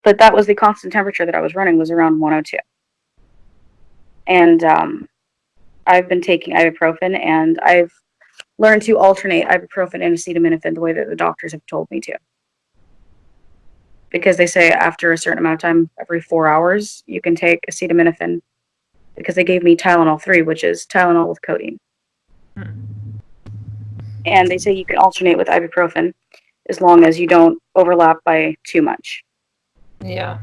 But that was the constant temperature that I was running, was around 102. And I've been taking ibuprofen, and I've learned to alternate ibuprofen and acetaminophen the way that the doctors have told me to. Because they say after a certain amount of time, every 4 hours, you can take acetaminophen. Because they gave me Tylenol 3, which is Tylenol with codeine. And they say you can alternate with ibuprofen as long as you don't overlap by too much. Yeah.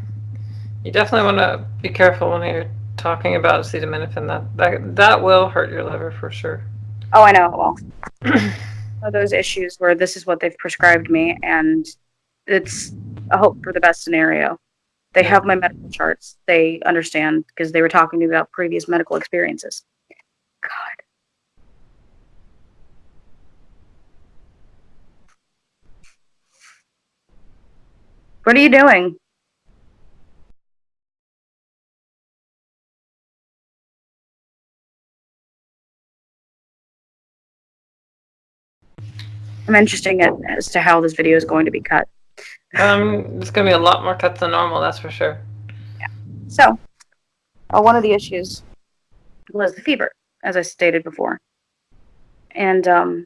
You definitely want to be careful when you're talking about acetaminophen. That will hurt your liver for sure. Oh, I know it will. Those issues where this is what they've prescribed me, and it's a hope for the best scenario. They have my medical charts. They understand because they were talking to me about previous medical experiences. God. What are you doing? I'm interested as to how this video is going to be cut. It's going to be a lot more cut than normal, that's for sure. Yeah. So, one of the issues was the fever, as I stated before. And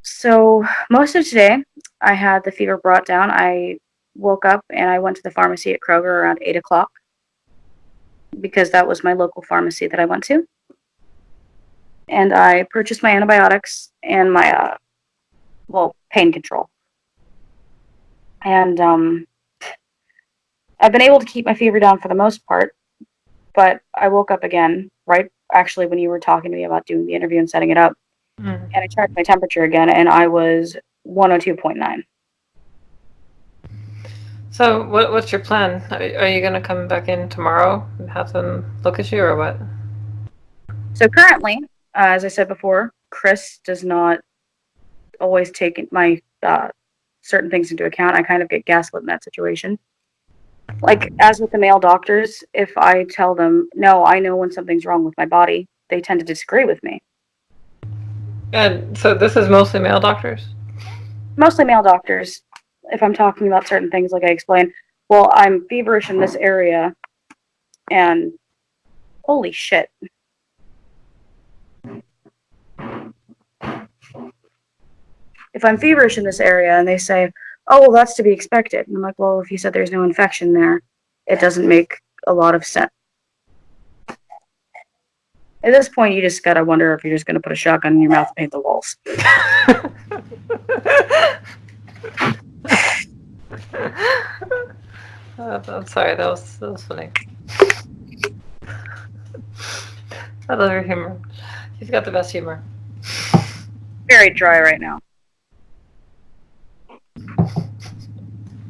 so most of today, I had the fever brought down. I woke up and I went to the pharmacy at Kroger around 8 o'clock because that was my local pharmacy that I went to. And I purchased my antibiotics and my, pain control. And I've been able to keep my fever down for the most part, but I woke up again, right actually when you were talking to me about doing the interview and setting it up. And I checked my temperature again, and I was 102.9. So, what's your plan? Are you going to come back in tomorrow and have them look at you, or what? So currently, as I said before, Chris does not always take my certain things into account. I kind of get gaslit in that situation. Like, as with the male doctors, if I tell them, no, I know when something's wrong with my body, they tend to disagree with me. And so this is mostly male doctors? Mostly male doctors. If I'm talking about certain things, like I explained, well, I'm feverish in this area, and holy shit. If I'm feverish in this area and they say, oh, well, that's to be expected. And I'm like, well, if you said there's no infection there, it doesn't make a lot of sense. At this point, you just gotta wonder if you're just gonna put a shotgun in your mouth and paint the walls. I'm sorry, that was funny. I love your humor. He's got the best humor. Very dry right now.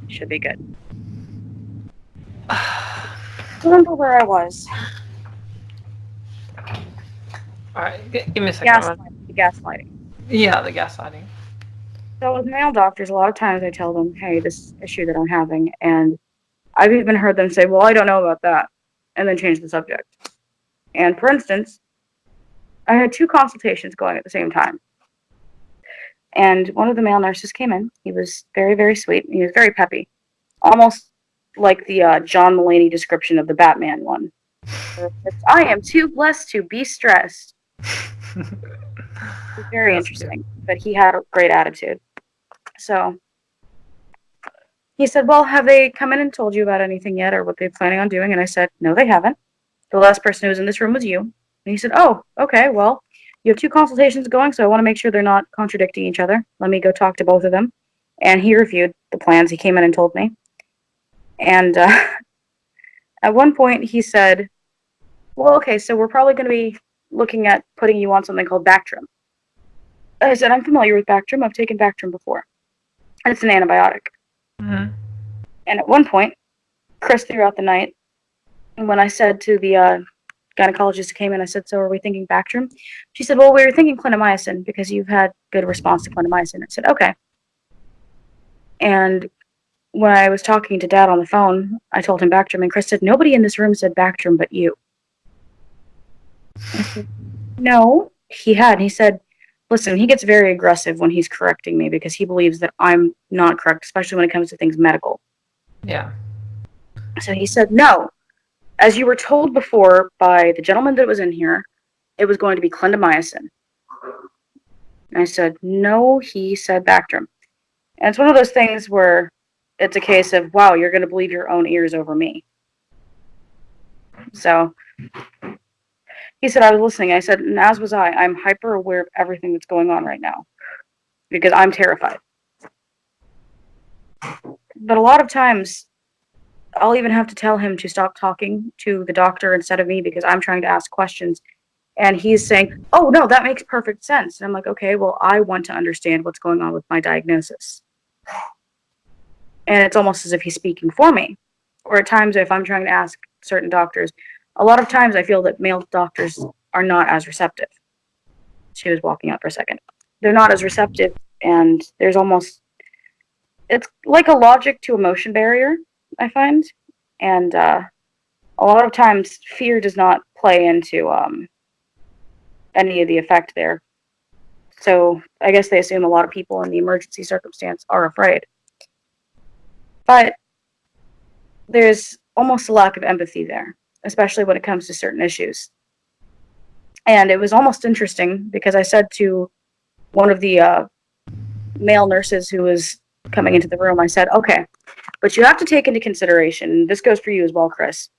Should be good. Remember where I was. Alright, give me a second. The gaslighting. Yeah, the gaslighting. So with male doctors, a lot of times I tell them, hey, this issue that I'm having, and I've even heard them say, well, I don't know about that, and then change the subject. And for instance, I had 2 consultations going at the same time. And one of the male nurses came in. He was very, very sweet. He was very peppy. Almost like the John Mulaney description of the Batman one. I am too blessed to be stressed. It was very interesting. But he had a great attitude. So he said, well, have they come in and told you about anything yet or what they're planning on doing? And I said, no, they haven't. The last person who was in this room was you. And he said, oh, okay, well, you have 2 consultations going, so I want to make sure they're not contradicting each other. Let me go talk to both of them. And he reviewed the plans. He came in and told me. And at one point he said, well, okay, so we're probably going to be looking at putting you on something called Bactrim. I said, I'm familiar with Bactrim. I've taken Bactrim before. And it's an antibiotic. Mm-hmm. And at one point, Chris threw out the night. And when I said to the gynecologist who came in, I said, so are we thinking Bactrim? She said, well, we were thinking clindamycin because you've had good response to clindamycin. I said, okay. And when I was talking to Dad on the phone, I told him Bactrim, and Chris said, nobody in this room said Bactrim but you. I said, no, he had. And he said, listen, he gets very aggressive when he's correcting me because he believes that I'm not correct, especially when it comes to things medical. Yeah. So he said, no, as you were told before by the gentleman that was in here, it was going to be clindamycin. And I said, no, he said Bactrim. And it's one of those things where it's a case of, wow, you're going to believe your own ears over me. So he said, I was listening. I said, and as was I. I'm hyper aware of everything that's going on right now because I'm terrified. But a lot of times, I'll even have to tell him to stop talking to the doctor instead of me because I'm trying to ask questions. And he's saying, oh, no, that makes perfect sense. And I'm like, okay, well, I want to understand what's going on with my diagnosis. And it's almost as if he's speaking for me. Or at times, if I'm trying to ask certain doctors, a lot of times I feel that male doctors are not as receptive. She was walking out for a second. They're not as receptive, and there's almost, it's like a logic to emotion barrier, I find. And a lot of times, fear does not play into any of the effect there. So I guess they assume a lot of people in the emergency circumstance are afraid. But there's almost a lack of empathy there, especially when it comes to certain issues. And it was almost interesting because I said to one of the male nurses who was coming into the room, I said, okay, but you have to take into consideration, and this goes for you as well, Chris,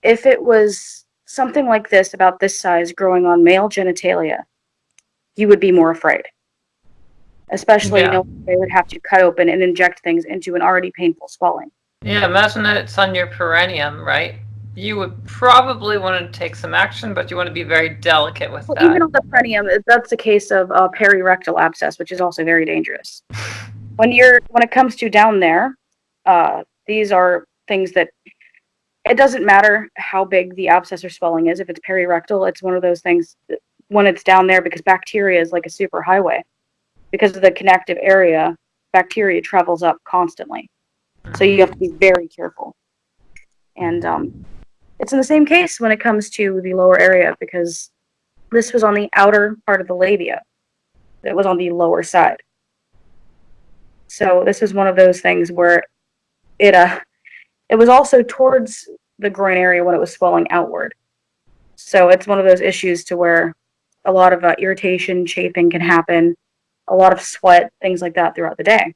if it was something like this about this size growing on male genitalia, you would be more afraid. Especially Yeah. knowing they would have to cut open and inject things into an already painful swelling. Yeah, imagine that it's on your perineum, right? You would probably want to take some action, but you want to be very delicate with Well, even that. on the perineum, that's the case of perirectal abscess, which is also very dangerous. When it comes to down there, these are things that it doesn't matter how big the abscess or swelling is. If it's perirectal, it's one of those things that when it's down there because bacteria is like a super highway. Because of the connective area, bacteria travels up constantly. So you have to be very careful. And it's in the same case when it comes to the lower area because this was on the outer part of the labia. It was on the lower side. So this is one of those things where it was also towards the groin area when it was swelling outward. So it's one of those issues to where a lot of irritation, chafing can happen, a lot of sweat, things like that throughout the day.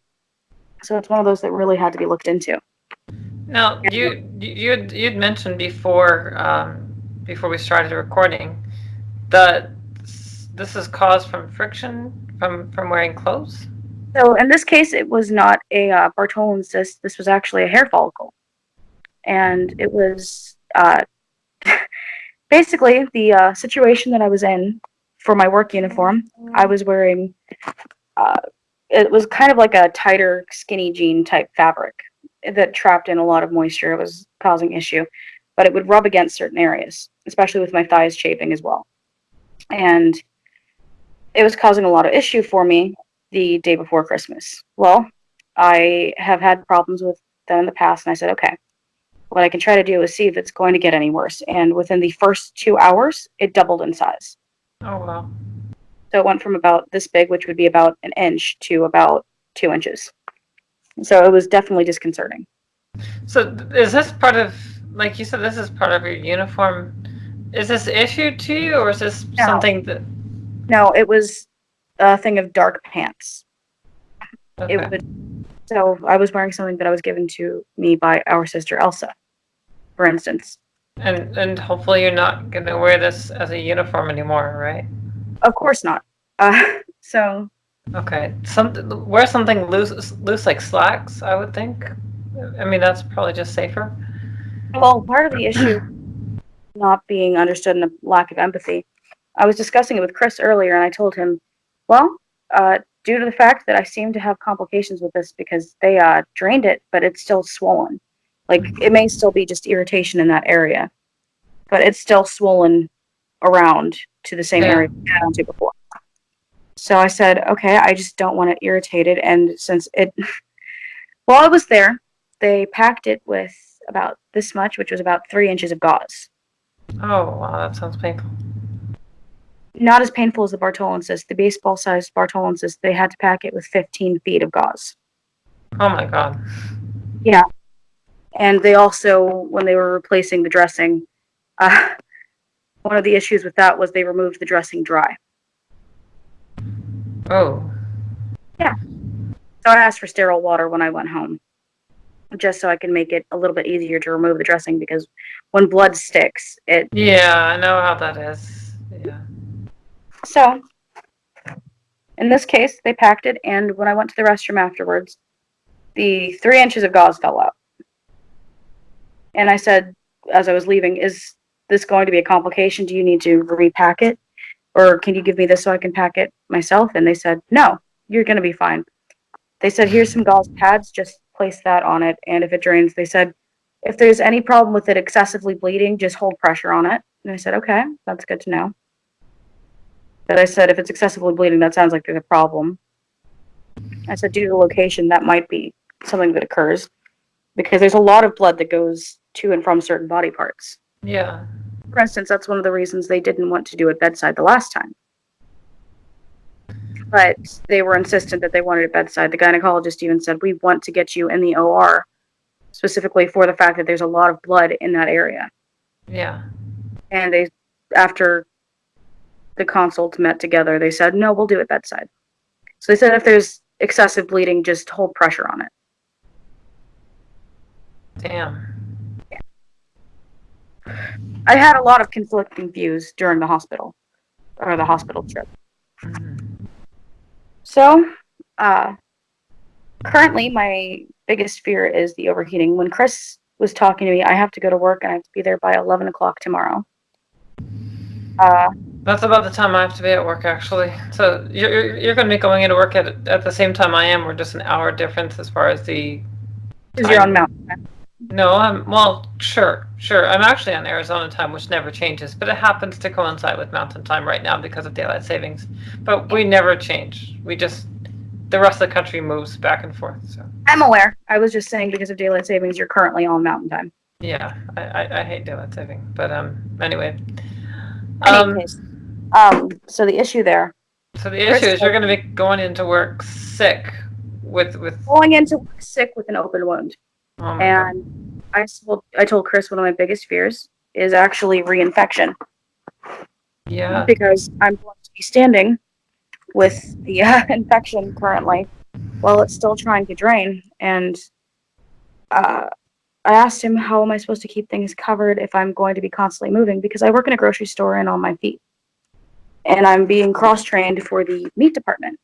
So it's one of those that really had to be looked into. Now, you'd mentioned before before we started recording that this is caused from friction from wearing clothes. So in this case, it was not a Bartholin cyst. This was actually a hair follicle, and it was basically the situation that I was in for my work uniform. I was wearing uh, it was kind of like a tighter, skinny jean type fabric that trapped in a lot of moisture. It was causing issue, but it would rub against certain areas, especially with my thighs chafing as well, and it was causing a lot of issue for me the day before Christmas. Well, I have had problems with that in the past, and I said, okay, what I can try to do is see if it's going to get any worse. And within the first 2 hours, it doubled in size. Oh well. So it went from about this big, which would be about an inch, to about 2 inches. So it was definitely disconcerting. So is this part of, like you said, this is part of your uniform? Is this issued to you, or is this No, something that? no, it was a thing of dark pants. It Okay. was so I was wearing something that I was given to me by our sister Elsa, for instance. And hopefully you're not gonna wear this as a uniform anymore, right? Of course not. So Okay. Wear something loose like slacks, I would think. I mean, that's probably just safer. well, part of the issue not being understood and a lack of empathy. I was discussing it with Chris earlier, and I told him, well, due to the fact that I seem to have complications with this because they drained it, but it's still swollen. Like, it may still be just irritation in that area, but it's still swollen around to the same Yeah. area it down to before. So I said, okay, I just don't want it irritated. And since while I was there, they packed it with about this much, which was about 3 inches of gauze. Oh, wow, that sounds painful. Not as painful as the Bartholin cyst. The baseball-sized Bartholin cyst, they had to pack it with 15 feet of gauze. Oh my God. Yeah. And they also, when they were replacing the dressing, uh, one of the issues with that was they removed the dressing dry. Oh. Yeah. So I asked for sterile water when I went home, just so I can make it a little bit easier to remove the dressing, because when blood sticks, it. Yeah, I know how that is. Yeah. So in this case, they packed it, and when I went to the restroom afterwards, the 3 inches of gauze fell out. And I said, as I was leaving, is this going to be a complication? Do you need to repack it? Or can you give me this so I can pack it myself? And they said, no, you're going to be fine. They said, here's some gauze pads, just place that on it. And if it drains, they said, if there's any problem with it excessively bleeding, just hold pressure on it. And I said, okay, that's good to know. But I said, if it's excessively bleeding, that sounds like there's a problem. I said, due to the location, that might be something that occurs, because there's a lot of blood that goes to and from certain body parts. Yeah. For instance, that's one of the reasons they didn't want to do it bedside the last time. But they were insistent that they wanted it bedside. The gynecologist even said, we want to get you in the OR specifically for the fact that there's a lot of blood in that area. Yeah. And they, after the consults met together, they said, no, we'll do it bedside. So they said if there's excessive bleeding, just hold pressure on it. Damn. I had a lot of conflicting views during the hospital, or the hospital trip. Mm-hmm. So, currently, my biggest fear is the overheating. When Chris was talking to me, I have to go to work and I have to be there by 11 o'clock tomorrow. That's about the time I have to be at work, actually. So you're going to be going into work at the same time I am. We're just an hour difference as far as the Because you're on time. Mountain Time. No, well, sure. I'm actually on Arizona time, which never changes, but it happens to coincide with Mountain Time right now because of daylight savings. But we never change. The rest of the country moves back and forth. So I'm aware. I was just saying because of daylight savings, you're currently on Mountain Time. yeah, I hate daylight saving, but anyway. Any case, so the issue there. So the issue Chris is you're going to be going into work sick with going into work sick with an open wound. oh my God. And I told Chris one of my biggest fears is actually reinfection. Yeah. Because I'm going to be standing with the infection currently while it's still trying to drain. And I asked him, how am I supposed to keep things covered if I'm going to be constantly moving? Because I work in a grocery store and on my feet. And I'm being cross-trained for the meat department.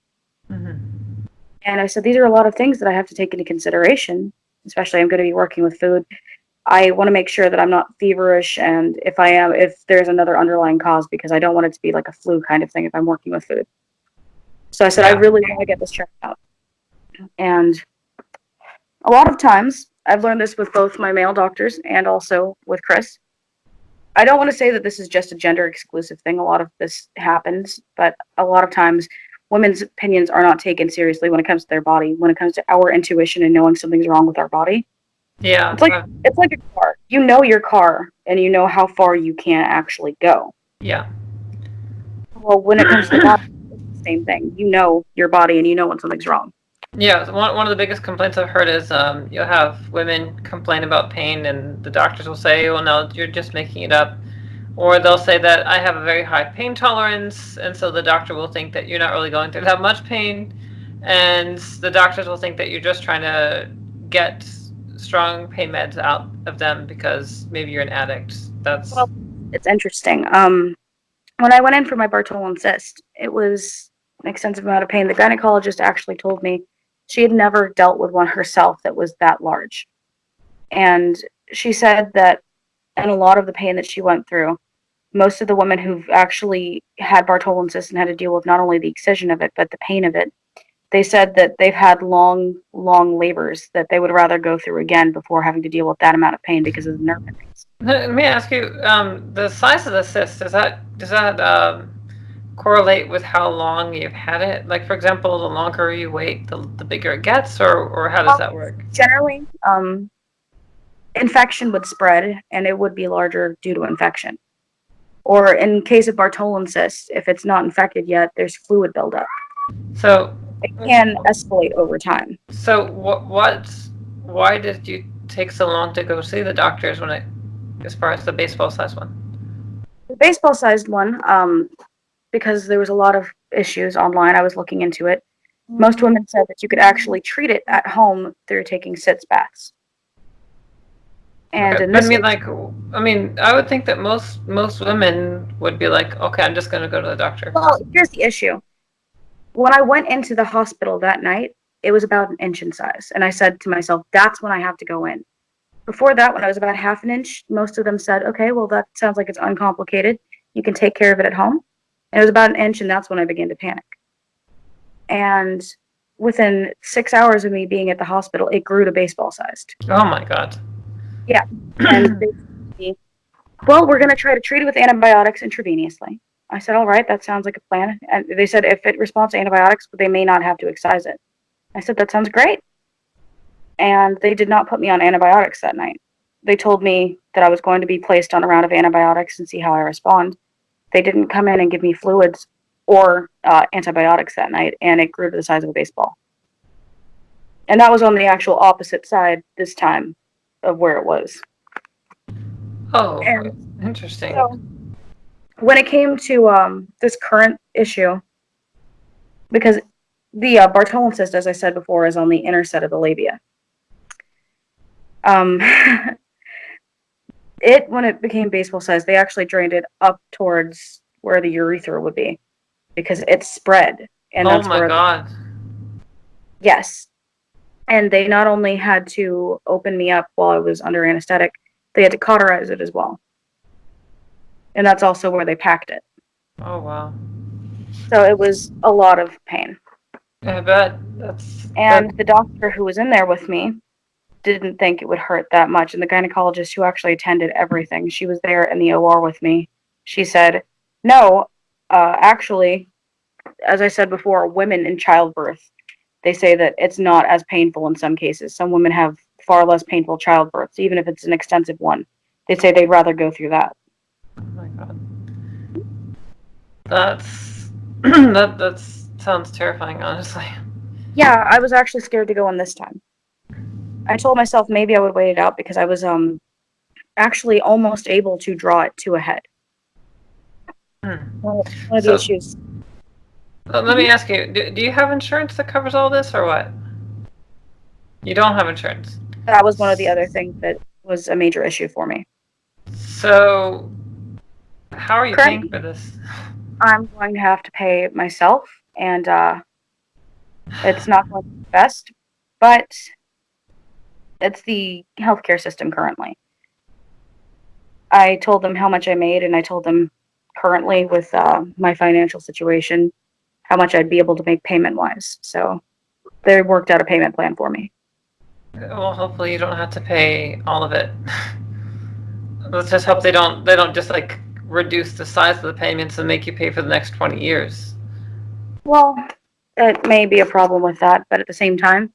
Mm-hmm. And I said, these are a lot of things that I have to take into consideration, especially I'm going to be working with food. I want to make sure that I'm not feverish, and if I am, if there's another underlying cause, because I don't want it to be like a flu kind of thing if I'm working with food. So I said, I really want to get this checked out. And a lot of times, I've learned this with both my male doctors and also with Chris. I don't want to say that this is just a gender exclusive thing. A lot of this happens, but a lot of times women's opinions are not taken seriously when it comes to their body, when it comes to our intuition and knowing something's wrong with our body. Yeah. It's like a car. You know your car and you know how far you can actually go. Yeah. Well, when it comes to the body, it's the same thing. You know your body and you know when something's wrong. Yeah, so one of the biggest complaints I've heard is you'll have women complain about pain, and the doctors will say, "Oh no, you're just making it up," or they'll say that I have a very high pain tolerance, and so the doctor will think that you're not really going through that much pain, and the doctors will think that you're just trying to get strong pain meds out of them because maybe you're an addict. Well, it's interesting. When I went in for my Bartholin cyst, it was an extensive amount of pain. The gynecologist actually told me she had never dealt with one herself that was that large. And she said that in a lot of the pain that she went through, most of the women who've actually had Bartholin cyst and had to deal with not only the excision of it, but the pain of it, they said that they've had long, long labors that they would rather go through again before having to deal with that amount of pain because of the nerve endings. Let me ask you, the size of the cyst, does that correlate with how long you've had it? Like, for example, the longer you wait, the bigger it gets, or how does that work? Generally, infection would spread and it would be larger due to infection. Or in case of Bartholin cyst, if it's not infected yet, there's fluid buildup. So It can escalate over time. So why did you take so long to go see the doctors as far as the baseball size one? The baseball-sized one, because there was a lot of issues online, I was looking into it. Most women said that you could actually treat it at home through taking sitz baths. And Okay, in but I this mean, case, like, I mean, I would think that most women would be like, okay, I'm just gonna go to the doctor. well, here's the issue. When I went into the hospital that night, it was about an inch in size. And I said to myself, that's when I have to go in. Before that, when I was about half an inch, most of them said, okay, well, that sounds like it's uncomplicated. You can take care of it at home. And it was about an inch, and that's when I began to panic. And within 6 hours of me being at the hospital, it grew to baseball sized. Oh my god. Yeah. And they told me, well, we're going to try to treat it with antibiotics intravenously. I said, all right, that sounds like a plan. And they said if it responds to antibiotics, they may not have to excise it. I said, that sounds great. And they did not put me on antibiotics that night. They told me that I was going to be placed on a round of antibiotics and see how I respond. They didn't come in and give me fluids or antibiotics that night, and it grew to the size of a baseball. And that was on the actual opposite side this time of where it was. Oh, And interesting. so when it came to this current issue, because the Bartholin cyst, as I said before, is on the inner set of the labia. Um, when it became baseball size, they actually drained it up towards where the urethra would be because it spread, and Oh that's my where god. yes. And they not only had to open me up while I was under anesthetic, they had to cauterize it as well. And that's also where they packed it. Oh wow. So it was a lot of pain. I bet that's that. And the doctor who was in there with me didn't think it would hurt that much. And the gynecologist who actually attended everything, she was there in the OR with me. She said, no, actually, as I said before, women in childbirth, they say that it's not as painful in some cases. Some women have far less painful childbirths, even if it's an extensive one. They say they'd rather go through that. Oh my god. That's that sounds terrifying, honestly. Yeah, I was actually scared to go in this time. I told myself maybe I would wait it out because I was actually almost able to draw it to a head. Hmm. One of the So issues. let me ask you: do you have insurance that covers all this, or what? You don't have insurance. That was one of the other things that was a major issue for me. So how are you paying Currently, for this? I'm going to have to pay myself, and it's not going to be the best, but it's the healthcare system currently. I told them how much I made, and I told them currently with my financial situation how much I'd be able to make payment wise. So they worked out a payment plan for me. Well, hopefully you don't have to pay all of it. Let's just hope they don't just like reduce the size of the payments and make you pay for the next 20 years. Well, it may be a problem with that, but at the same time,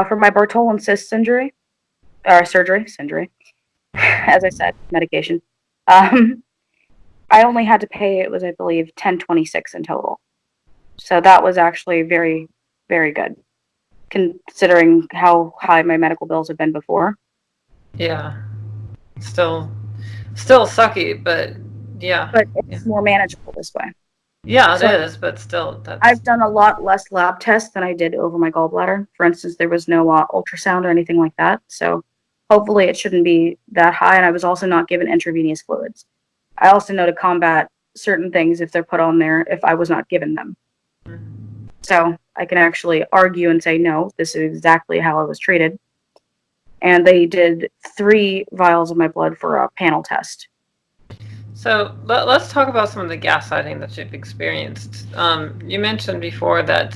for my Bartholin cyst injury, or surgery, as I said, medication. Um, I only had to pay, it was, I believe, 1026 in total. So that was actually very, very good, considering how high my medical bills have been before. Yeah. Still still sucky, but yeah. But Yeah. it's more manageable this way. Yeah, it So is, but still that's I've done a lot less lab tests than I did over my gallbladder. For instance, there was no ultrasound or anything like that. So hopefully it shouldn't be that high. And I was also not given intravenous fluids. I also know to combat certain things if they're put on there if I was not given them. So I can actually argue and say, no, this is exactly how I was treated. And they did 3 vials of my blood for a panel test. So let's talk about some of the gaslighting that you've experienced. You mentioned before that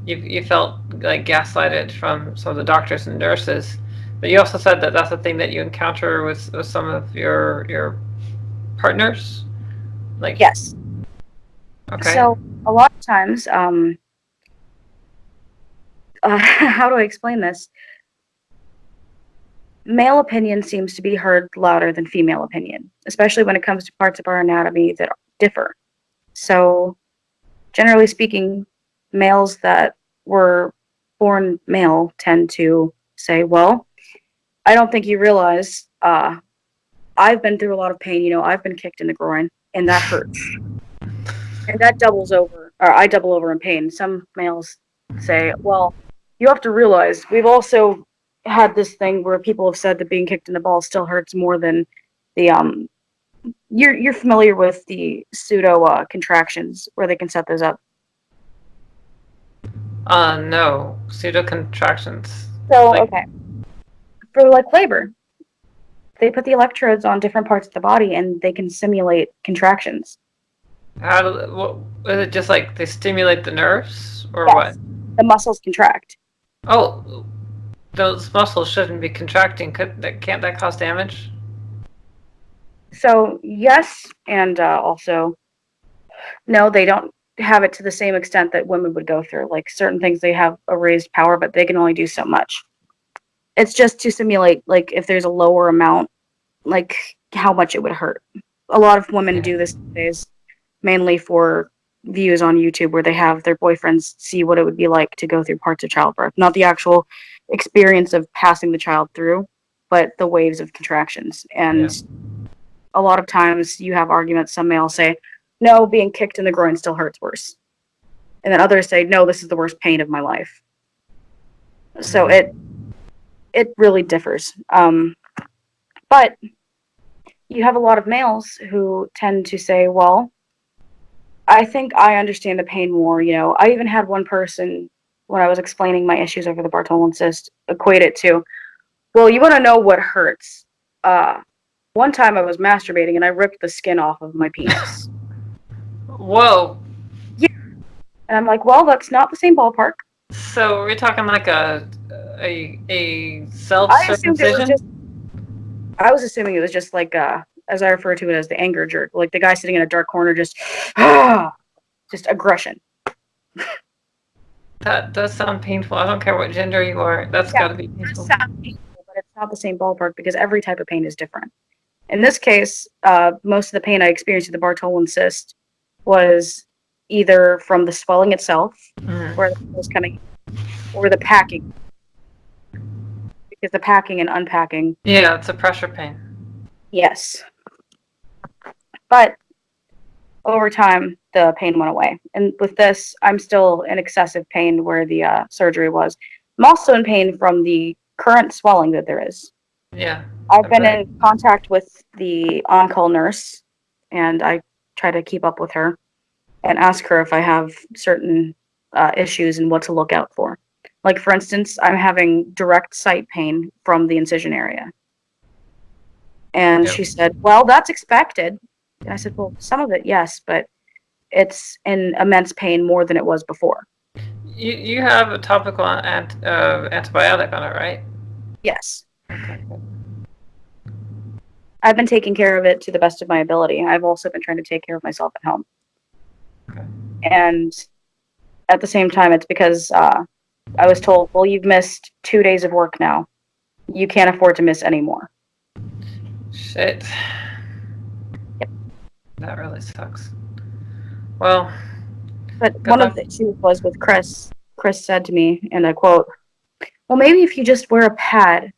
you felt like gaslighted from some of the doctors and nurses, but you also said that that's a thing that you encounter with some of your partners. Like, Yes. okay, So a lot of times, how do I explain this? Male opinion seems to be heard louder than female opinion, especially when it comes to parts of our anatomy that differ. So, generally speaking, males that were born male tend to say, well, I don't think you realize, I've been through a lot of pain. I've been kicked in the groin, and that hurts. And that doubles over, or I double over in pain. Some males say, well, you have to realize we've also had this thing where people have said that being kicked in the balls still hurts more than the you're familiar with the pseudo contractions where they can set those up. No. Pseudo contractions. So Like, okay, for like labor, they put the electrodes on different parts of the body and they can simulate contractions. how do, what, is it just like they stimulate the nerves or what? Yes, the muscles contract. Oh, those muscles shouldn't be contracting. Can't that cause damage? So yes, and also no, they don't have it to the same extent that women would go through. Like certain things, they have a raised power, but they can only do so much. It's just to simulate, like if there's a lower amount, like how much it would hurt. A lot of women Yeah. do this these days, mainly for views on YouTube where they have their boyfriends see what it would be like to go through parts of childbirth. Not the actual experience of passing the child through, but the waves of contractions. And Yeah. a lot of times you have arguments. Some males say, no, being kicked in the groin still hurts worse. And then others say, no, this is the worst pain of my life. So it really differs. But you have a lot of males who tend to say, well, I think I understand the pain more. I even had one person when I was explaining my issues over the Bartholin cyst equate it to, well, you want to know what hurts. One time I was masturbating and I ripped the skin off of my penis. Whoa. Yeah. And I'm like, well, that's not the same ballpark. So we're talking like a self I assumed it was just, circumcision? I was assuming it was just like, as I refer to it as the anger jerk, like the guy sitting in a dark corner just, just aggression. That does sound painful. I don't care what gender you are. That's Yeah, got to be it does painful. sound painful, but it's not the same ballpark because every type of pain is different. In this case, most of the pain I experienced with the Bartholin cyst was either from the swelling itself, where the pain was coming, or the packing, because the packing and unpacking, Yeah, it's a pressure pain. yes. But over time, the pain went away. And with this, I'm still in excessive pain where the surgery was. I'm also in pain from the current swelling that there is. Yeah, I I've been bet. in contact with the on-call nurse, and I try to keep up with her and ask her if I have certain issues and what to look out for. Like, for instance, I'm having direct site pain from the incision area. And Yep. she said, well, that's expected. And I said, well, some of it, yes, but it's in immense pain more than it was before. You have a topical antibiotic on it, right? Yes. Okay, good. I've been taking care of it to the best of my ability. I've also been trying to take care of myself at home. Okay. And at the same time, it's because I was told, well, you've missed 2 days of work now. You can't afford to miss any more. Shit. Yep. That really sucks. Well, But good one of luck. the issues was with Chris. Chris said to me, and I quote, well, maybe if you just wear a pad,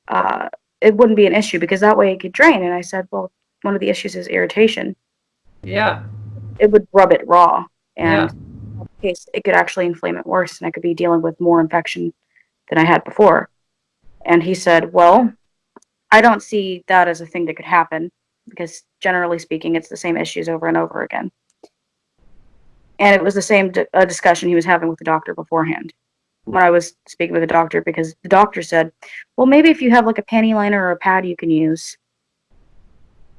uh, it wouldn't be an issue because that way it could drain. And I said, well, one of the issues is irritation. Yeah. It would rub it raw. And Yeah. in that case, it could actually inflame it worse, and I could be dealing with more infection than I had before. And he said, well, I don't see that as a thing that could happen because generally speaking, it's the same issues over and over again. And it was the same discussion he was having with the doctor beforehand when I was speaking with the doctor because the doctor said, well, maybe if you have like a panty liner or a pad you can use.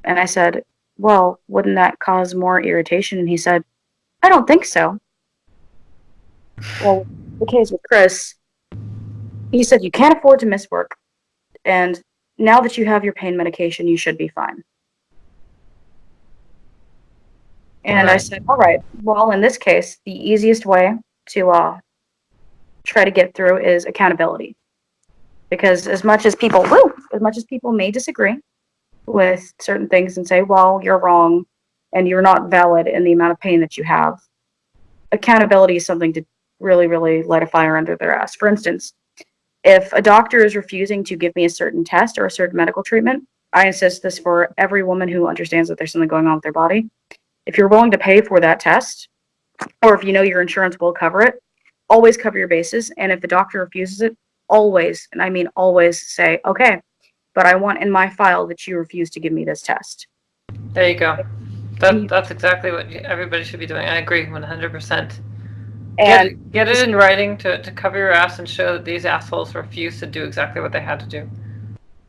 And I said, well, wouldn't that cause more irritation? And he said, I don't think so. Well, the case with Chris, he said, you can't afford to miss work. And now that you have your pain medication, you should be fine. And I Right. said, all right, well, in this case, the easiest way to try to get through is accountability. Because as much as people may disagree with certain things and say, well, you're wrong and you're not valid in the amount of pain that you have, accountability is something to really, really light a fire under their ass. For instance, If a doctor is refusing to give me a certain test or a certain medical treatment, I insist this for every woman who understands that there's something going on with their body. If you're willing to pay for that test, or if you know your insurance will cover it, always cover your bases. And if the doctor refuses it, always, and I mean always, say, okay, but I want in my file that you refuse to give me this test. There you go. And you, That's exactly what everybody should be doing. I agree 100%. and Get it in writing to cover your ass and show that these assholes refused to do exactly what they had to do.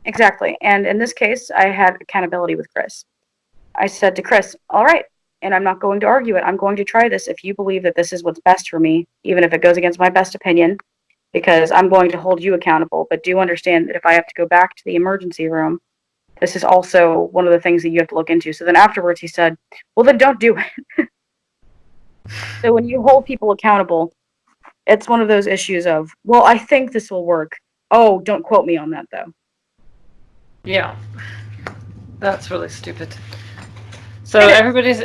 exactly. And in this case, I had accountability with Chris. I said to Chris, all right, and I'm not going to argue it. I'm going to try this if you believe that this is what's best for me, even if it goes against my best opinion, because I'm going to hold you accountable. But do understand that if I have to go back to the emergency room, this is also one of the things that you have to look into. So then afterwards he said, well, then don't do it. So when you hold people accountable, it's one of those issues of, well, I think this will work. Oh, don't quote me on that, though. Yeah, that's really stupid. So everybody's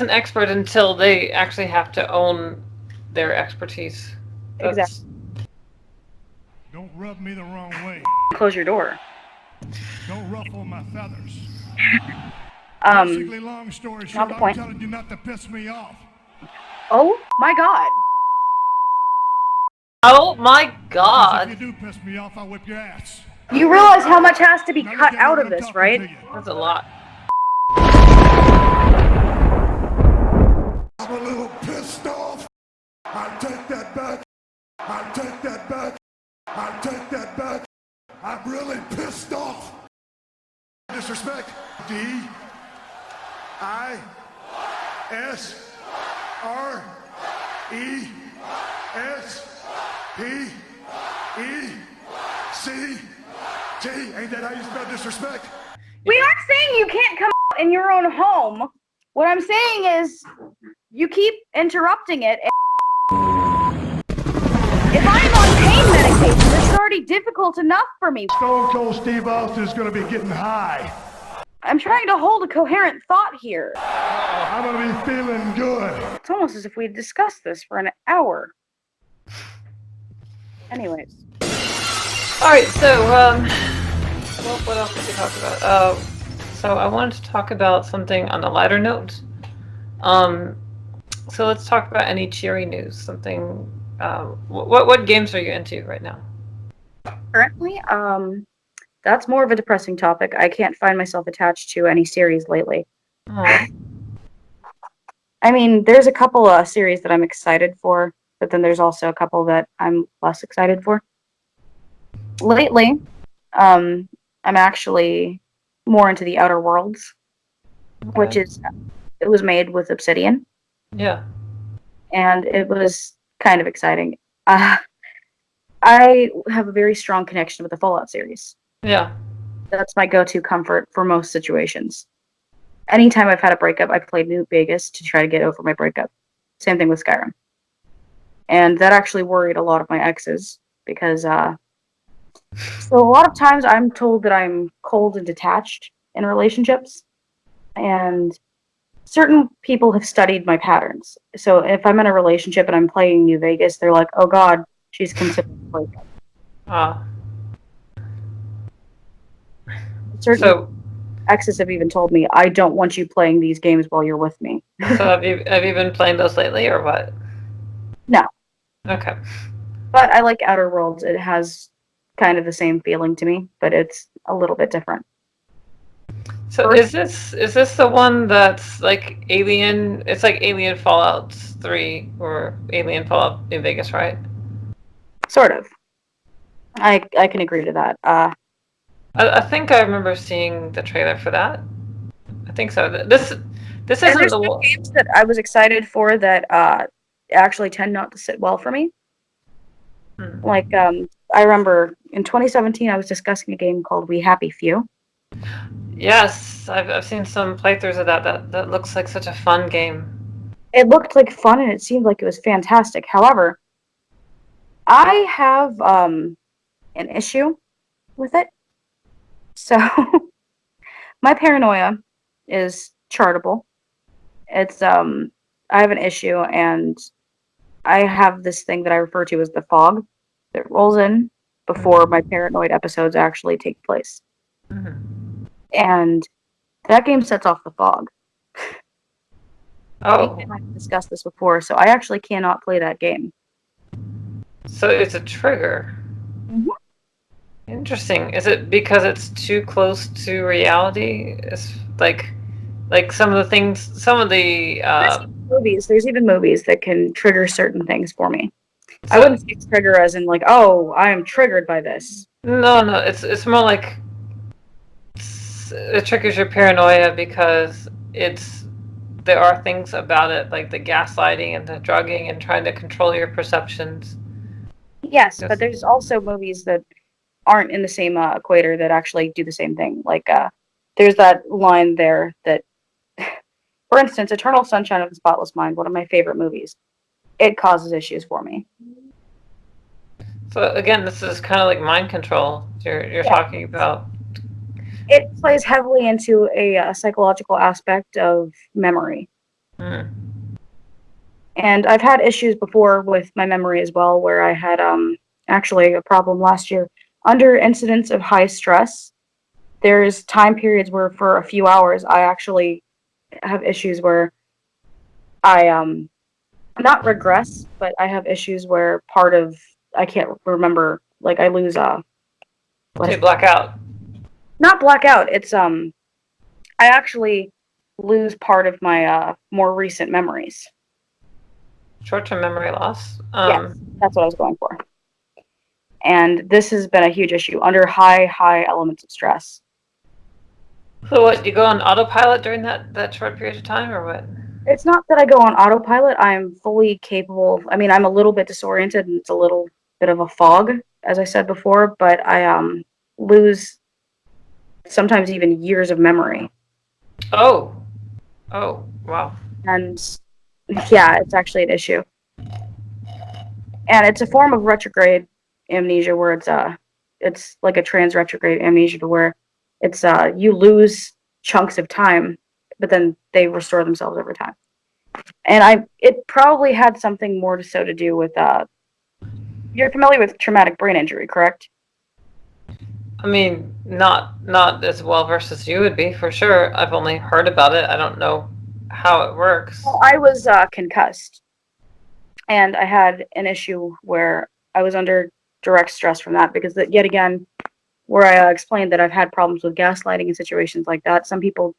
an expert until they actually have to own their expertise. Exactly. That's Don't rub me the wrong way. Close your door. Don't ruffle my feathers. Um, Basically, long story not short, the I'm point. telling you not to piss me off. Oh my God. oh my Because if god, you do piss me off, I'll whip your ass. You realize how much has to be Now cut look at me out when of I'm this, talking right? to you. that's a lot. I'm a little pissed off. I take that back. I take that back. I take that back. I'm really pissed off. Disrespect. D I S R E S P E C T. Ain't that how you spell disrespect? We aren't saying you can't come out in your own home. What I'm saying is you keep interrupting it. If I'm on pain medication, this is already difficult enough for me. Stone Cold Steve Austin is going to be getting high. I'm trying to hold a coherent thought here. I'm going to be feeling good. It's almost as if we had discussed this for an hour. Anyways. All right, so what else did we talk about? So I wanted to talk about something on a lighter note. So let's talk about any cheery news. Something. What games are you into right now? Currently, that's more of a depressing topic. I can't find myself attached to any series lately. Oh, I mean, there's a couple of series that I'm excited for, but then there's also a couple that I'm less excited for. Lately, I'm actually more into the Outer Worlds, which okay. it was made with Obsidian, Yeah. and it was kind of exciting. I have a very strong connection with the Fallout series. Yeah. That's my go-to comfort for most situations. Anytime I've had a breakup, I've played New Vegas to try to get over my breakup. Same thing with Skyrim. And that actually worried a lot of my exes because, so a lot of times I'm told that I'm cold and detached in relationships. And certain people have studied my patterns. So if I'm in a relationship and I'm playing New Vegas, they're like, oh God, she's considering a breakup. Ah. Certain So exes have even told me, I don't want you playing these games while you're with me. so have you been playing those lately or what? No, Okay. but I like Outer Worlds. It has kind of the same feeling to me, but it's a little bit different. So First, is this the one that's like Alien? It's like Alien Fallout 3 or Alien Fallout New Vegas, right? sort of. I can agree to that. I think I remember seeing the trailer for that. I think so. This And isn't there's the some one. games that I was excited for that actually tend not to sit well for me. Hmm. Like I remember in 2017 I was discussing a game called We Happy Few. Yes, I've seen some playthroughs of that. That looks like such a fun game. It looked like fun and it seemed like it was fantastic. However, I have an issue with it. So my paranoia is chartable. It's I have an issue and I have this thing that I refer to as the fog that rolls in. before my paranoid episodes actually take place. Mhm. And that game sets off the fog. Oh, I've discussed this before, so I actually cannot play that game. so it's a trigger. Mhm. Interesting. Is it because it's too close to reality? It's like some of the things, some of the There's even movies that can trigger certain things for me. I so wouldn't say trigger as in like, oh, I am triggered by this. no, it's more like it triggers your paranoia because there are things about it like the gaslighting and the drugging and trying to control your perceptions. Yes, but Yes. there's also movies that aren't in the same equator that actually do the same thing. Like, there's that line there that, for instance, Eternal Sunshine of the Spotless Mind, one of my favorite movies, it causes issues for me. So again, this is kind of like mind control you're Yeah. talking about. It plays heavily into a psychological aspect of memory. Mm. And I've had issues before with my memory as well, where I had actually a problem last year. Under incidents of high stress, there's time periods where for a few hours I actually have issues where I not regress, but I have issues where part of I can't remember, like I lose what So is you black out. not blackout. It's I actually lose part of my more recent memories. Short-term memory loss. Yes, that's what I was going for. And this has been a huge issue under high elements of stress. So what, you go on autopilot during that short period of time or what? It's not that I go on autopilot. I'm fully capable. I mean, I'm a little bit disoriented and it's a little bit of a fog, as I said before, but I lose sometimes even years of memory. Oh. Oh, wow. And yeah, it's actually an issue. And it's a form of retrograde amnesia where it's like a trans retrograde amnesia to where it's you lose chunks of time, but then they restore themselves over time. And it probably had something more to do with you're familiar with traumatic brain injury, correct? I mean, not as well versed as you would be, for sure. I've only heard about it. I don't know how it works. Well, I was concussed, and I had an issue where I was under direct stress from that because yet again, where I explained that I've had problems with gaslighting in situations like that. Some people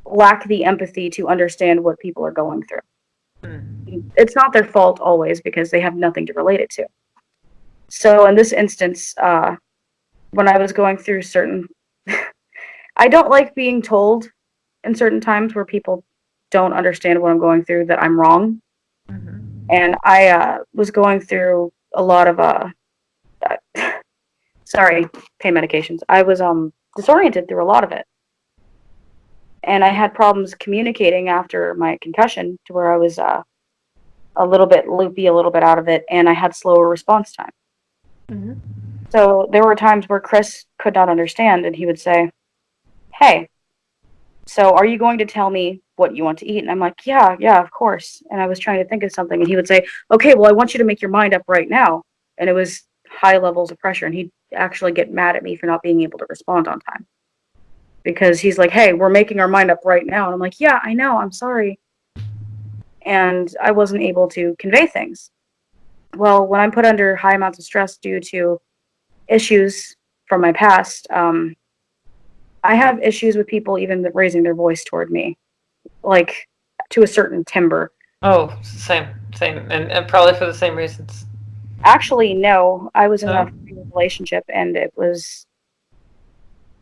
lack the empathy to understand what people are going through. It's not their fault always because they have nothing to relate it to. So in this instance, when I was going through certain, I don't like being told in certain times where people don't understand what I'm going through that I'm wrong. And I was going through a lot of sorry, pain medications. I was disoriented through a lot of it. And I had problems communicating after my concussion to where I was a little bit loopy, a little bit out of it, and I had slower response time. Mm-hmm. So there were times where Chris could not understand, and he would say, "Hey, so are you going to tell me what you want to eat?" And I'm like, yeah, of course. And I was trying to think of something, and he would say, "Okay, well, I want you to make your mind up right now." And it was high levels of pressure, and he'd actually get mad at me for not being able to respond on time. Because he's like, "Hey, we're making our mind up right now." And I'm like, "Yeah, I know, I'm sorry." And I wasn't able to convey things. Well, when I'm put under high amounts of stress due to issues from my past, I have issues with people even raising their voice toward me, like to a certain timbre. Oh, same, and probably for the same reasons. Actually, no, I was in No? a relationship and it was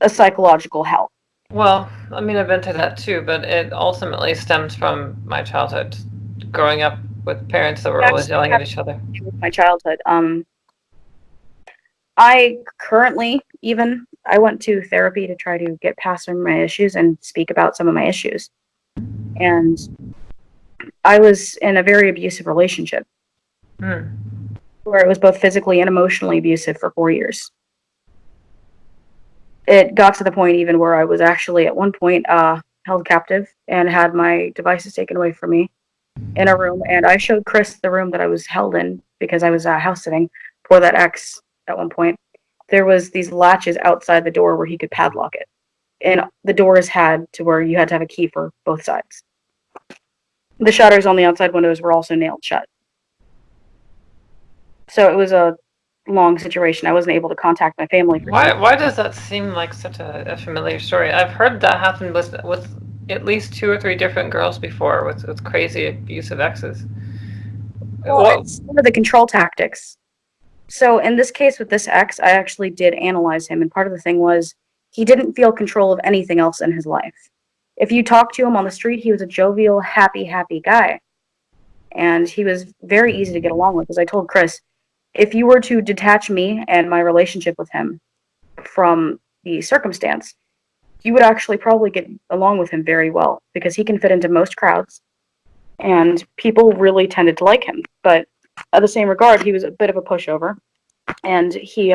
a psychological hell. Well, I mean, I've been to that too, but it ultimately stems from my childhood, growing up with parents that were always Actually, yelling had at each other. to do with my childhood. I currently even I went to therapy to try to get past some of my issues and speak about some of my issues. And I was in a very abusive relationship Hmm. where it was both physically and emotionally abusive for 4 years. It got to the point even where I was actually at one point held captive and had my devices taken away from me in a room. And I showed Chris the room that I was held in because I was house sitting for that ex at one point. there was these latches outside the door where he could padlock it. And the doors had to where you had to have a key for both sides. The shutters on the outside windows were also nailed shut. So it was a long situation. I wasn't able to contact my family for 2 Why does that seem like such a familiar story? I've heard that happen with at least 2 or 3 different girls before with crazy abusive exes. Well, What? it's one of the control tactics. So in this case with this ex, I actually did analyze him, and part of the thing was he didn't feel control of anything else in his life. If you talked to him on the street, he was a jovial, happy guy. And he was very easy to get along with. As I told Chris, if you were to detach me and my relationship with him from the circumstance, you would actually probably get along with him very well because he can fit into most crowds and people really tended to like him. But at the same regard, he was a bit of a pushover, and he,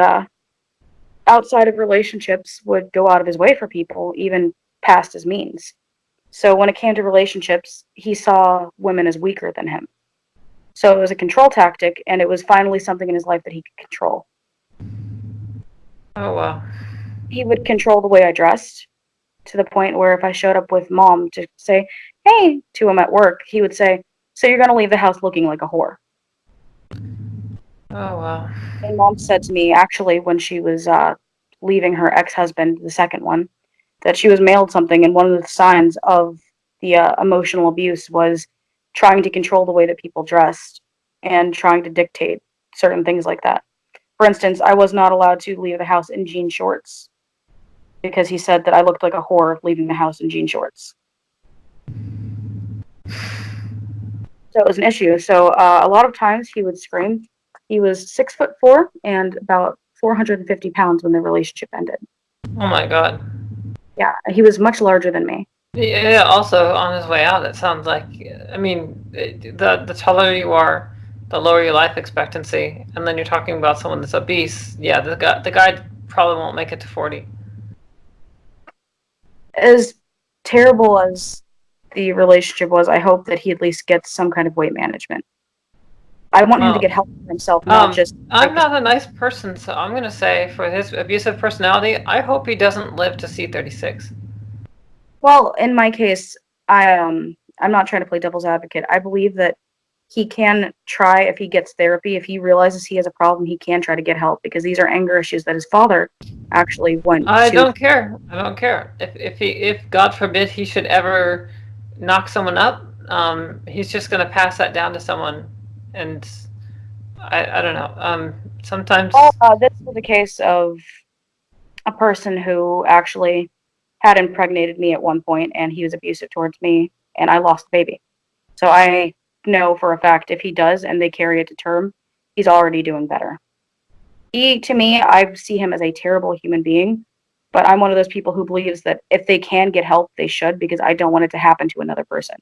outside of relationships, would go out of his way for people, even past his means. So when it came to relationships, he saw women as weaker than him. So it was a control tactic, and it was finally something in his life that he could control. Oh wow. He would control the way I dressed, to the point where if I showed up with mom to say, hey, to him at work, he would say, so you're going to leave the house looking like a whore. Oh wow. And mom said to me, actually, when she was leaving her ex-husband, the second one, that she was mailed something, and one of the signs of the emotional abuse was trying to control the way that people dressed and trying to dictate certain things like that. For instance, I was not allowed to leave the house in jean shorts because he said that I looked like a whore leaving the house in jean shorts. So it was an issue. So a lot of times he would scream. He was 6'4" and about 450 pounds when the relationship ended. Oh my god. Yeah, he was much larger than me. Yeah, also on his way out, it sounds like, I mean, the taller you are, the lower your life expectancy, and then you're talking about someone that's obese. Yeah, the guy probably won't make it to 40. As terrible as the relationship was, I hope that he at least gets some kind of weight management. I want him to Well, get help for himself, not just I'm not a nice person, so I'm gonna say for his abusive personality, I hope he doesn't live to see 36. well, in my case, I'm not trying to play devil's advocate. I believe that he can try if he gets therapy. If he realizes he has a problem, he can try to get help because these are anger issues that his father actually went I to. don't care. I don't care. If God forbid he should ever knock someone up, he's just gonna pass that down to someone, and I don't know. Sometimes. Well, this was a case of a person who actually had impregnated me at one point, and he was abusive towards me, and I lost the baby. So I know for a fact if he does and they carry it to term, he's already doing better. To me, I see him as a terrible human being, but I'm one of those people who believes that if they can get help, they should, because I don't want it to happen to another person.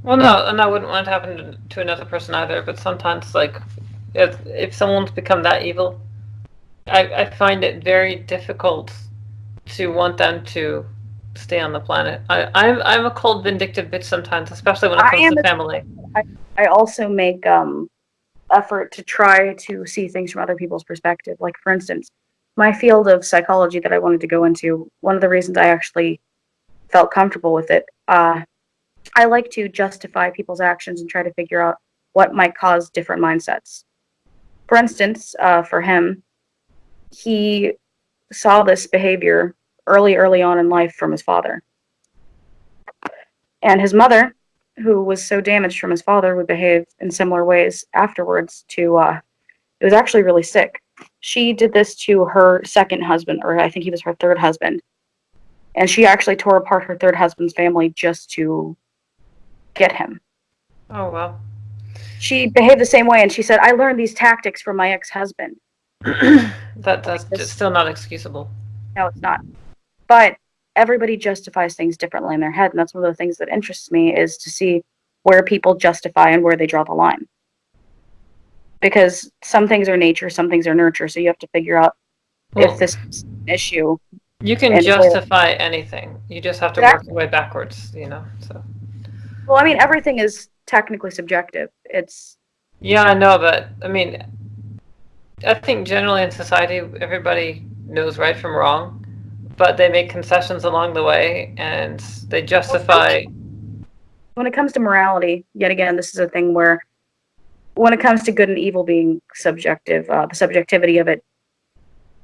Well, no, and I wouldn't want it to happen to another person either. But sometimes, like, if someone's become that evil, I find it very difficult to want them to stay on the planet. I'm a cold, vindictive bitch sometimes, especially when it I comes am. to family. I also make effort to try to see things from other people's perspective. Like, for instance, my field of psychology that I wanted to go into, one of the reasons I actually felt comfortable with it, I like to justify people's actions and try to figure out what might cause different mindsets. For instance, for him, he saw this behavior early on in life from his father. And his mother, who was so damaged from his father, would behave in similar ways afterwards to, it was actually really sick. She did this to her second husband, or I think he was her third husband. And she actually tore apart her third husband's family just to get him. Oh well. She behaved the same way, and she said, I learned these tactics from my ex-husband. That's This, still not excusable. no, it's not. But everybody justifies things differently in their head, and that's one of the things that interests me is to see where people justify and where they draw the line. Because some things are nature, some things are nurture, so you have to figure out Well, if this is an issue you can and where. justify anything. You just have to work Exactly. your way backwards, you know. So. Well, I mean, everything is technically subjective. It's Yeah, I know, but I mean, I think generally in society, everybody knows right from wrong, but they make concessions along the way, and they justify. When it comes to morality, yet again, this is a thing where when it comes to good and evil being subjective, the subjectivity of it,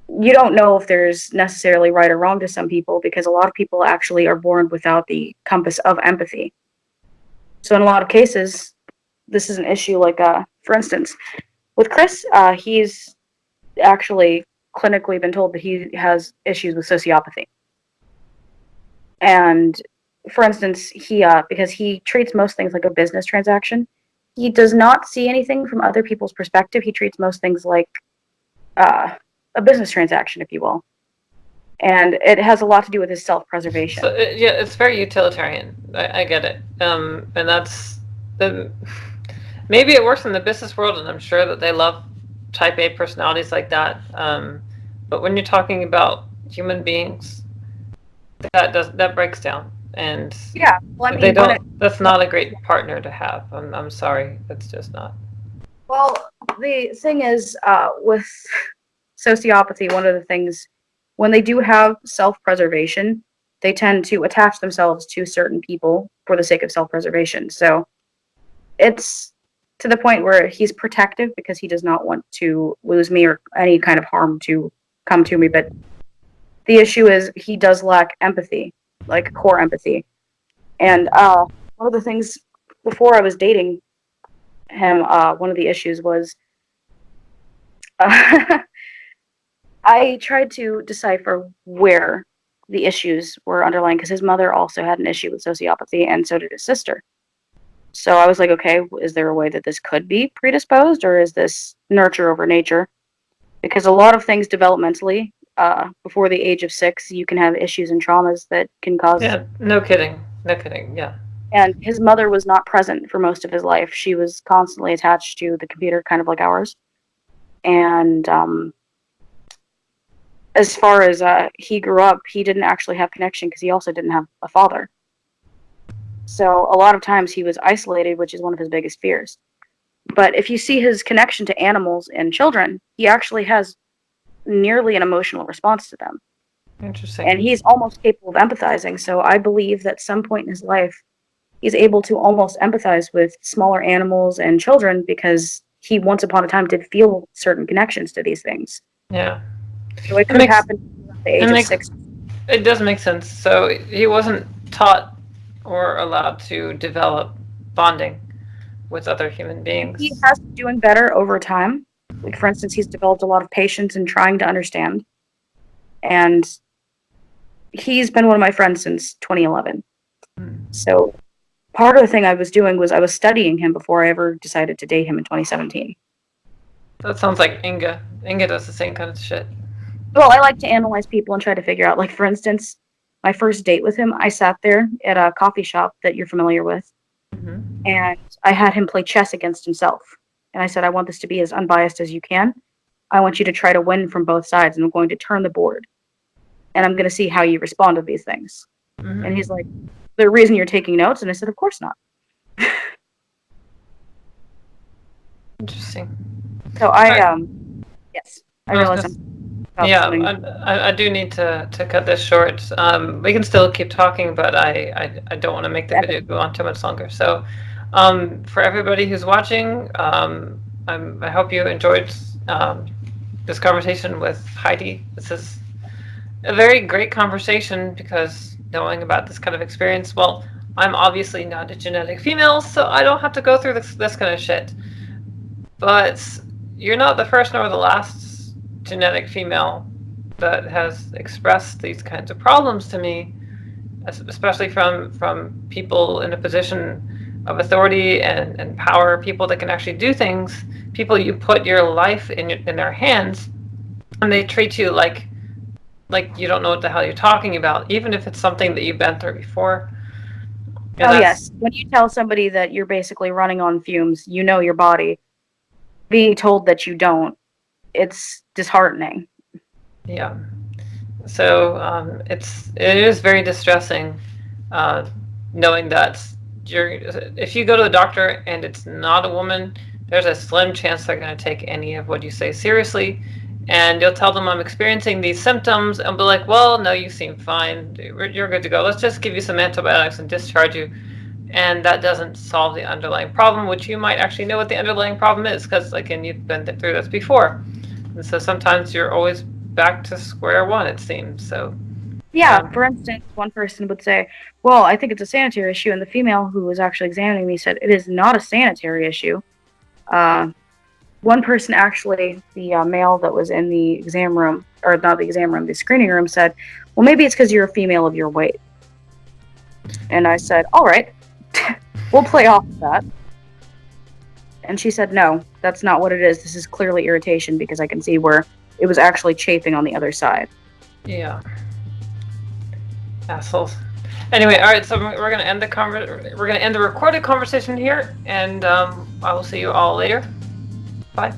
you don't know if there's necessarily right or wrong to some people because a lot of people actually are born without the compass of empathy. So in a lot of cases, this is an issue. Like, for instance, with Chris, he's actually clinically been told that he has issues with sociopathy. And for instance, he because he treats most things like a business transaction, he does not see anything from other people's perspective. He treats most things like uh, a business transaction, if you will. And it has a lot to do with his self-preservation. So yeah, it's very utilitarian. I get it, and that's the. Maybe it works in the business world, and I'm sure that they love Type A personalities like that. But when you're talking about human beings, that breaks down, and Yeah, well, I they mean, don't. That's not a great partner to have. I'm sorry, it's just not. well, the thing is, with sociopathy, one of the things when they do have self-preservation, they tend to attach themselves to certain people for the sake of self-preservation. So it's to the point where he's protective because he does not want to lose me or any kind of harm to come to me. But the issue is he does lack empathy, like core empathy. And one of the things before I was dating him, one of the issues was I tried to decipher where the issues were underlying because his mother also had an issue with sociopathy, and so did his sister. So I was like, okay, is there a way that this could be predisposed, or is this nurture over nature? Because a lot of things developmentally, before the age of 6, you can have issues and traumas that can cause. Yeah, no kidding, no kidding. Yeah, And his mother was not present for most of his life. She was constantly attached to the computer, kind of like ours. And as far as he grew up, he didn't actually have connection because he also didn't have a father. So a lot of times he was isolated, which is one of his biggest fears. But if you see his connection to animals and children, he actually has nearly an emotional response to them. interesting. And he's almost capable of empathizing. So I believe that some point in his life, he's able to almost empathize with smaller animals and children because he once upon a time did feel certain connections to these things. Yeah, So it it could have makes happened at the age it of makes 6. it does make sense. So he wasn't taught or allowed to develop bonding with other human He beings. has been doing better over time. Like, for instance, he's developed a lot of patience in trying to understand. And he's been one of my friends since 2011. So part of the thing I was doing was I was studying him before I ever decided to date him in 2017. That sounds like Inga. Inga does the same kind of shit. Well, I like to analyze people and try to figure out, like, for instance, my first date with him, I sat there at a coffee shop that you're familiar with, Hmm. and I had him play chess against himself. And I said, I want this to be as unbiased as you can. I want you to try to win from both sides, and I'm going to turn the board, and I'm going to see how you respond to these things. And he's Hmm. like, the reason you're taking notes? And I said, of course not. Interesting. So yes, I I was realize gonna, I'm about yeah, swimming. I do need to cut this short. We can still keep talking, but I don't want to make the video go on too much longer. So, for everybody who's watching, I hope you enjoyed this conversation with Heidi. This is a very great conversation because knowing about this kind of experience, well, I'm obviously not a genetic female, so I don't have to go through this kind of shit. But you're not the first nor the last genetic female that has expressed these kinds of problems to me, especially from people in a position of authority and power, people that can actually do things, people you put your life in their hands, and they treat you like you don't know what the hell you're talking about, even if it's something that you've been through before. And Oh, that's yes. When you tell somebody that you're basically running on fumes, you know your body. Being told that you don't, it's disheartening. yeah. So it is very distressing knowing that you're if you go to the doctor and it's not a woman, there's a slim chance they're going to take any of what you say seriously. And you'll tell them I'm experiencing these symptoms and be like, well, no, you seem fine. You're good to go. Let's just give you some antibiotics and discharge you. And that doesn't solve the underlying problem, which you might actually know what the underlying problem is because, again, you've been through this before. And so sometimes you're always back to square one, it seems. So Yeah, for instance, one person would say, well, I think it's a sanitary issue, and the female who was actually examining me said, it is not a sanitary issue. One person actually, the male that was in the exam room, or not the exam room, the screening room, said, well, maybe it's because you're a female of your weight. And I said, all right, we'll play off of that. And she said, no, that's not what it is. This is clearly irritation because I can see where it was actually chafing on the other side. yeah. Assholes. Anyway, all right. So we're gonna end the recorded conversation here, and I will see you all later. Bye.